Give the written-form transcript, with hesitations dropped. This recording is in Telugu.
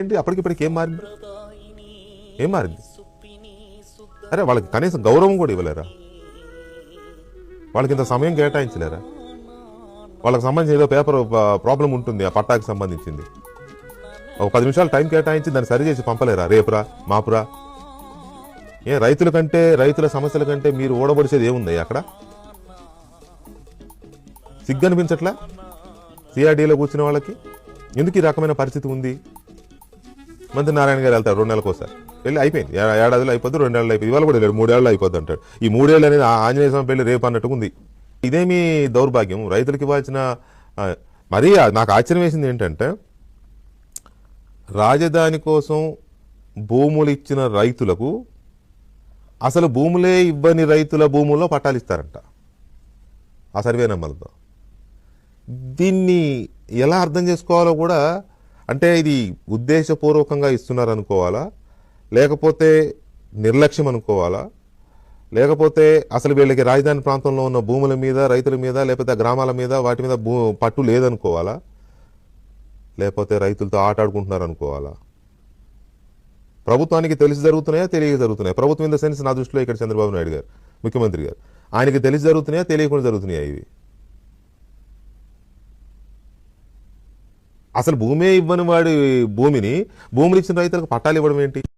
ఏంటి అప్పటికిప్పటికి ఏం మారింది అరే వాళ్ళకి కనీసం గౌరవం కూడా ఇవ్వలేరా? వాళ్ళకి ఇంత సమయం కేటాయించలేరా? వాళ్ళకి సంబంధించి ఏదో పేపర్ ప్రాబ్లం ఉంటుంది ఆ పట్టాకి సంబంధించింది, ఒక 10 నిమిషాలు టైం కేటాయించి దాన్ని సరి చేసి పంపలేరా? రేపురా మాపురా. రైతుల కంటే రైతుల సమస్యల కంటే మీరు ఓడబడిచేది ఏముంది అక్కడ? సిగ్గు అనిపించట్లా సిఆర్డీలో కూర్చున్న వాళ్ళకి? ఎందుకు ఈ రకమైన పరిస్థితి ఉంది? మంత్రి నారాయణ గారు వెళ్తారు 2 నెలలకోసారి, వెళ్ళి అయిపోయింది, ఏడాదిలో అయిపోద్ది, 2 ఏళ్ళు అయిపోయింది, ఇవాళ కూడా వెళ్ళాడు 3 ఏళ్ళు అయిపోద్ది అంటాడు. ఈ 3 ఏళ్ళు అనేది ఆంజనేయ స్వామి పెళ్లి రేపు అన్నట్టుగా ఉంది. ఇదేమి దౌర్భాగ్యం రైతులకి ఇవ్వాల్సిన. మరీ నాకు ఆశ్చర్యం వేసింది ఏంటంటే, రాజధాని కోసం భూములు ఇచ్చిన రైతులకు అసలు భూములే ఇవ్వని రైతుల భూముల్లో పట్టాలు ఇస్తారంట ఆ సర్వే నెంబర్లతో. దీన్ని ఎలా అర్థం చేసుకోవాలో కూడా, అంటే ఇది ఉద్దేశపూర్వకంగా ఇస్తున్నారు అనుకోవాలా, లేకపోతే నిర్లక్ష్యం అనుకోవాలా, లేకపోతే అసలు వీళ్ళకి రాజధాని ప్రాంతంలో ఉన్న భూముల మీద రైతుల మీద లేకపోతే గ్రామాల మీద వాటి మీద పట్టు లేదనుకోవాలా, లేకపోతే రైతులతో ఆటాడుకుంటున్నారు అనుకోవాలా? ప్రభుత్వానికి తెలిసి జరుగుతున్నాయా తెలియక జరుగుతున్నాయా? ప్రభుత్వం ఇన్ ద సెన్స్ నా దృష్టిలో ఇక్కడ చంద్రబాబు నాయుడు గారు ముఖ్యమంత్రి గారు, ఆయనకి తెలిసి జరుగుతున్నాయా తెలియకుండా జరుగుతున్నాయా ఇవి? అసలు భూమే ఇవ్వని వాడి భూమిని భూములు ఇచ్చిన రైతులకు పట్టాలు ఇవ్వడం ఏంటి?